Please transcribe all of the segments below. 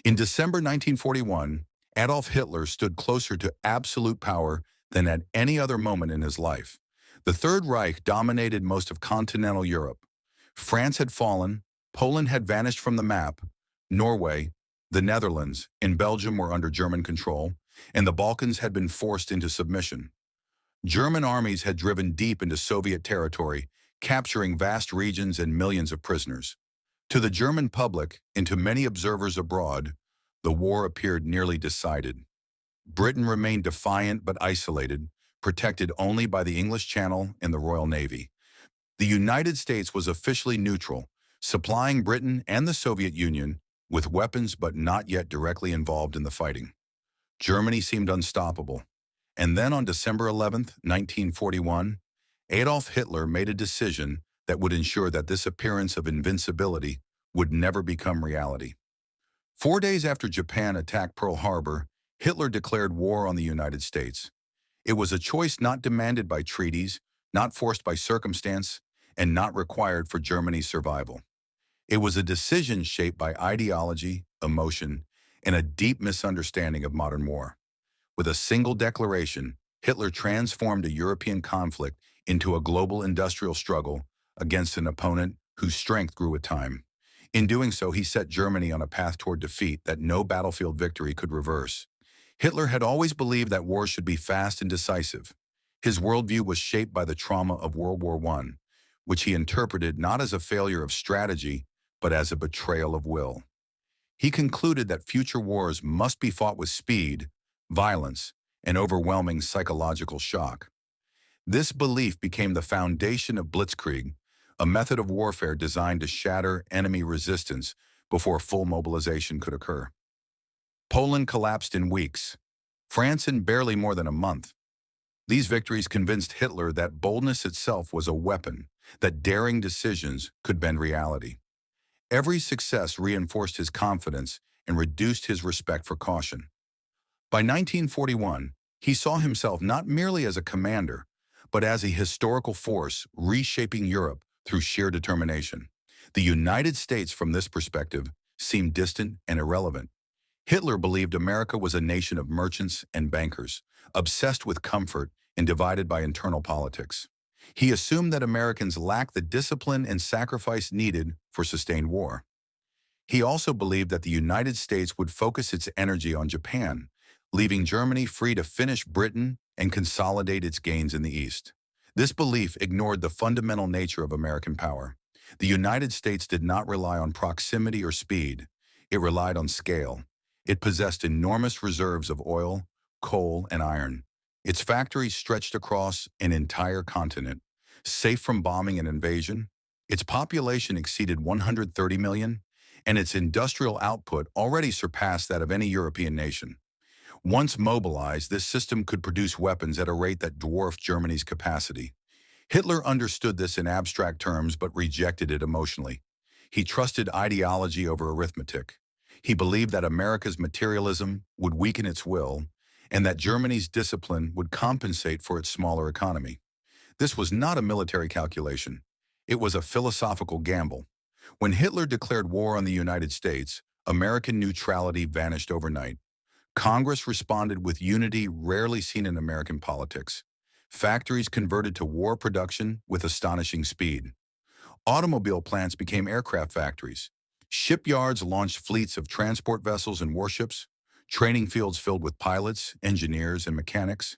In December 1941, Adolf Hitler stood closer to absolute power than at any other moment in his life. The Third Reich dominated most of continental Europe. France had fallen, Poland had vanished from the map, Norway, the Netherlands, and Belgium were under German control, and the Balkans had been forced into submission. German armies had driven deep into Soviet territory, capturing vast regions and millions of prisoners. To the German public and to many observers abroad, the war appeared nearly decided. Britain remained defiant but isolated, protected only by the English Channel and the Royal Navy. The United States was officially neutral, supplying Britain and the Soviet Union with weapons but not yet directly involved in the fighting. Germany seemed unstoppable. And then on December 11, 1941, Adolf Hitler made a decision that would ensure that this appearance of invincibility would never become reality. 4 days after Japan attacked Pearl Harbor, Hitler declared war on the United States. It was a choice not demanded by treaties, not forced by circumstance, and not required for Germany's survival. It was a decision shaped by ideology, emotion, and a deep misunderstanding of modern war. With a single declaration, Hitler transformed a European conflict into a global industrial struggle against an opponent whose strength grew with time. In doing so, he set Germany on a path toward defeat that no battlefield victory could reverse. Hitler had always believed that war should be fast and decisive. His worldview was shaped by the trauma of World War I, which he interpreted not as a failure of strategy, but as a betrayal of will. He concluded that future wars must be fought with speed, violence, and overwhelming psychological shock. This belief became the foundation of Blitzkrieg, a method of warfare designed to shatter enemy resistance before full mobilization could occur. Poland collapsed in weeks, France in barely more than a month. These victories convinced Hitler that boldness itself was a weapon, that daring decisions could bend reality. Every success reinforced his confidence and reduced his respect for caution. By 1941, he saw himself not merely as a commander, but as a historical force reshaping Europe through sheer determination. The United States, from this perspective, seemed distant and irrelevant. Hitler believed America was a nation of merchants and bankers, obsessed with comfort and divided by internal politics. He assumed that Americans lacked the discipline and sacrifice needed for sustained war. He also believed that the United States would focus its energy on Japan, leaving Germany free to finish Britain and consolidate its gains in the East. This belief ignored the fundamental nature of American power. The United States did not rely on proximity or speed. It relied on scale. It possessed enormous reserves of oil, coal, and iron. Its factories stretched across an entire continent, safe from bombing and invasion. Its population exceeded 130 million, and its industrial output already surpassed that of any European nation. Once mobilized, this system could produce weapons at a rate that dwarfed Germany's capacity. Hitler understood this in abstract terms but rejected it emotionally. He trusted ideology over arithmetic. He believed that America's materialism would weaken its will and that Germany's discipline would compensate for its smaller economy. This was not a military calculation. It was a philosophical gamble. When Hitler declared war on the United States, American neutrality vanished overnight. Congress responded with unity rarely seen in American politics. Factories converted to war production with astonishing speed. Automobile plants became aircraft factories. Shipyards launched fleets of transport vessels and warships. Training fields filled with pilots, engineers, and mechanics.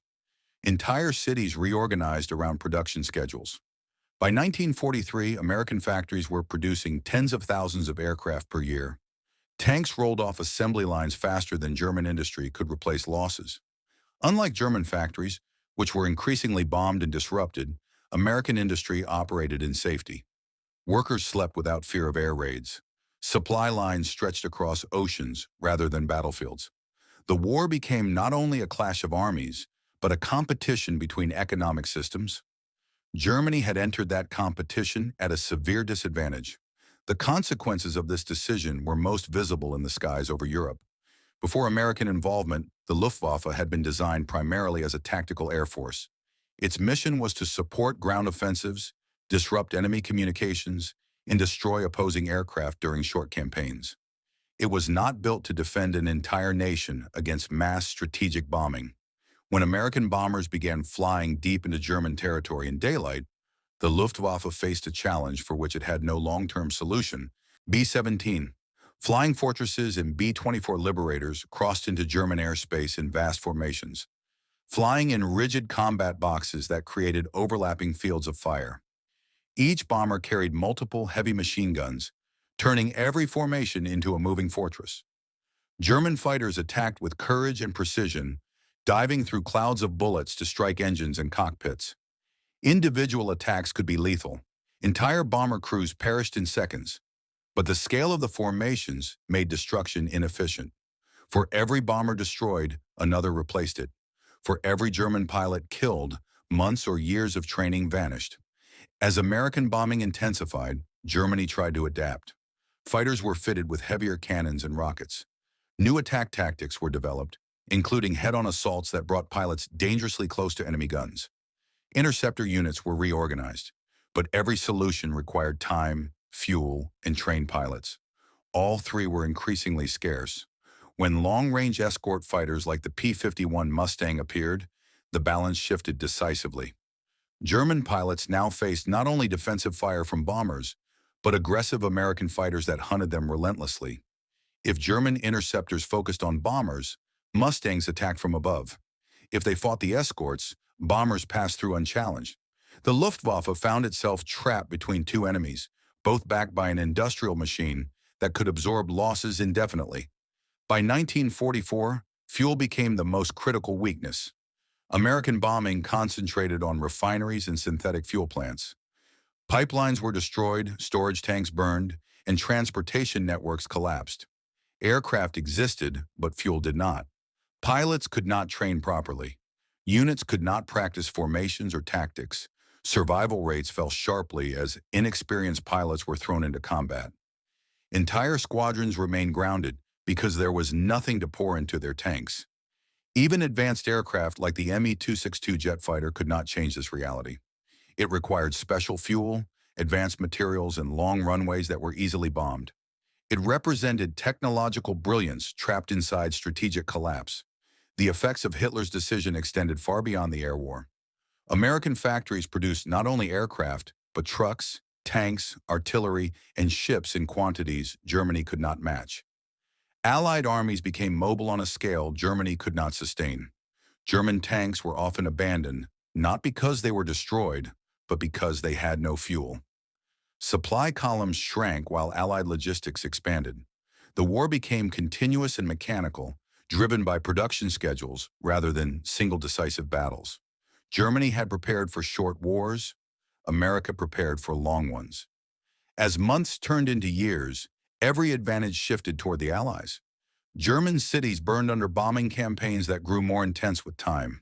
Entire cities reorganized around production schedules. By 1943, American factories were producing tens of thousands of aircraft per year. Tanks rolled off assembly lines faster than German industry could replace losses. Unlike German factories, which were increasingly bombed and disrupted, American industry operated in safety. Workers slept without fear of air raids. Supply lines stretched across oceans rather than battlefields. The war became not only a clash of armies, but a competition between economic systems. Germany had entered that competition at a severe disadvantage. The consequences of this decision were most visible in the skies over Europe. Before American involvement, the Luftwaffe had been designed primarily as a tactical air force. Its mission was to support ground offensives, disrupt enemy communications, and destroy opposing aircraft during short campaigns. It was not built to defend an entire nation against mass strategic bombing. When American bombers began flying deep into German territory in daylight, the Luftwaffe faced a challenge for which it had no long-term solution. B-17. Flying fortresses and B-24 Liberators crossed into German airspace in vast formations, flying in rigid combat boxes that created overlapping fields of fire. Each bomber carried multiple heavy machine guns, turning every formation into a moving fortress. German fighters attacked with courage and precision, diving through clouds of bullets to strike engines and cockpits. Individual attacks could be lethal. Entire bomber crews perished in seconds. But the scale of the formations made destruction inefficient. For every bomber destroyed, another replaced it. For every German pilot killed, months or years of training vanished. As American bombing intensified, Germany tried to adapt. Fighters were fitted with heavier cannons and rockets. New attack tactics were developed, including head-on assaults that brought pilots dangerously close to enemy guns. Interceptor units were reorganized, but every solution required time, fuel, and trained pilots. All three were increasingly scarce. When long-range escort fighters like the P-51 Mustang appeared, the balance shifted decisively. German pilots now faced not only defensive fire from bombers, but aggressive American fighters that hunted them relentlessly. If German interceptors focused on bombers, Mustangs attacked from above. If they fought the escorts, bombers passed through unchallenged. The Luftwaffe found itself trapped between two enemies, both backed by an industrial machine that could absorb losses indefinitely. By 1944, fuel became the most critical weakness. American bombing concentrated on refineries and synthetic fuel plants. Pipelines were destroyed, storage tanks burned, and transportation networks collapsed. Aircraft existed, but fuel did not. Pilots could not train properly. Units could not practice formations or tactics. Survival rates fell sharply as inexperienced pilots were thrown into combat. Entire squadrons remained grounded because there was nothing to pour into their tanks. Even advanced aircraft like the Me-262 jet fighter could not change this reality. It required special fuel, advanced materials, and long runways that were easily bombed. It represented technological brilliance trapped inside strategic collapse. The effects of Hitler's decision extended far beyond the air war. American factories produced not only aircraft, but trucks, tanks, artillery, and ships in quantities Germany could not match. Allied armies became mobile on a scale Germany could not sustain. German tanks were often abandoned, not because they were destroyed, but because they had no fuel. Supply columns shrank while Allied logistics expanded. The war became continuous and mechanical, driven by production schedules rather than single decisive battles. Germany had prepared for short wars, America prepared for long ones. As months turned into years, every advantage shifted toward the Allies. German cities burned under bombing campaigns that grew more intense with time.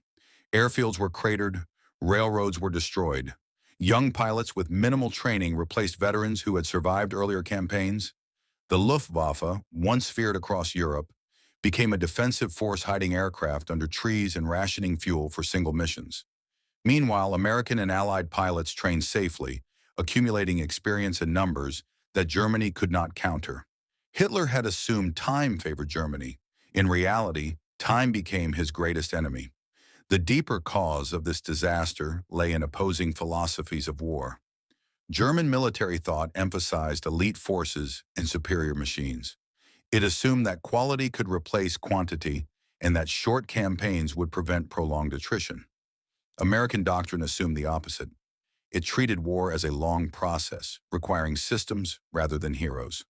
Airfields were cratered, railroads were destroyed. Young pilots with minimal training replaced veterans who had survived earlier campaigns. The Luftwaffe, once feared across Europe, became a defensive force hiding aircraft under trees and rationing fuel for single missions. Meanwhile, American and Allied pilots trained safely, accumulating experience and numbers that Germany could not counter. Hitler had assumed time favored Germany. In reality, time became his greatest enemy. The deeper cause of this disaster lay in opposing philosophies of war. German military thought emphasized elite forces and superior machines. It assumed that quality could replace quantity and that short campaigns would prevent prolonged attrition. American doctrine assumed the opposite. It treated war as a long process, requiring systems rather than heroes.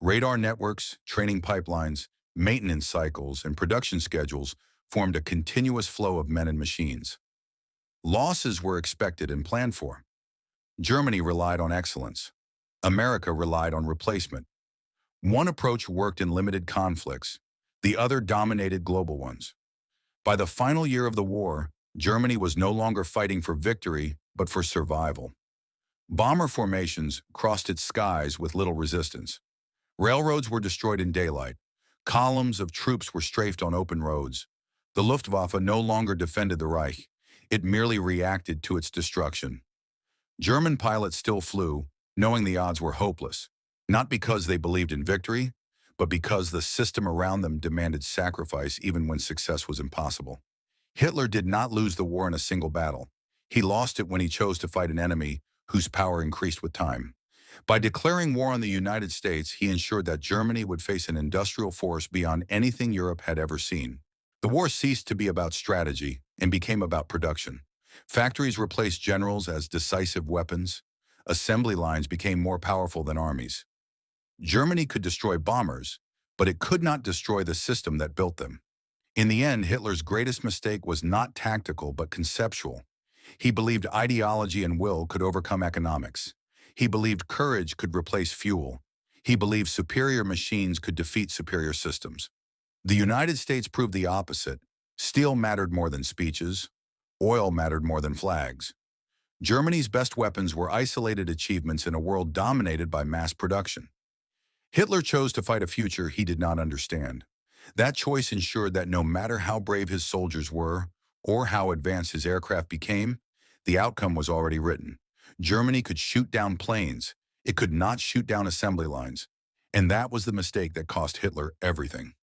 Radar networks, training pipelines, maintenance cycles, and production schedules formed a continuous flow of men and machines. Losses were expected and planned for. Germany relied on excellence. America relied on replacement. One approach worked in limited conflicts, the other dominated global ones. By the final year of the war, Germany was no longer fighting for victory, but for survival. Bomber formations crossed its skies with little resistance. Railroads were destroyed in daylight. Columns of troops were strafed on open roads. The Luftwaffe no longer defended the Reich. It merely reacted to its destruction. German pilots still flew, knowing the odds were hopeless, not because they believed in victory, but because the system around them demanded sacrifice even when success was impossible. Hitler did not lose the war in a single battle. He lost it when he chose to fight an enemy whose power increased with time. By declaring war on the United States, he ensured that Germany would face an industrial force beyond anything Europe had ever seen. The war ceased to be about strategy and became about production. Factories replaced generals as decisive weapons. Assembly lines became more powerful than armies. Germany could destroy bombers, but it could not destroy the system that built them. In the end, Hitler's greatest mistake was not tactical but conceptual. He believed ideology and will could overcome economics. He believed courage could replace fuel. He believed superior machines could defeat superior systems. The United States proved the opposite. Steel mattered more than speeches. Oil mattered more than flags. Germany's best weapons were isolated achievements in a world dominated by mass production. Hitler chose to fight a future he did not understand. That choice ensured that no matter how brave his soldiers were, or how advanced his aircraft became, the outcome was already written. Germany could shoot down planes. It could not shoot down assembly lines. And that was the mistake that cost Hitler everything.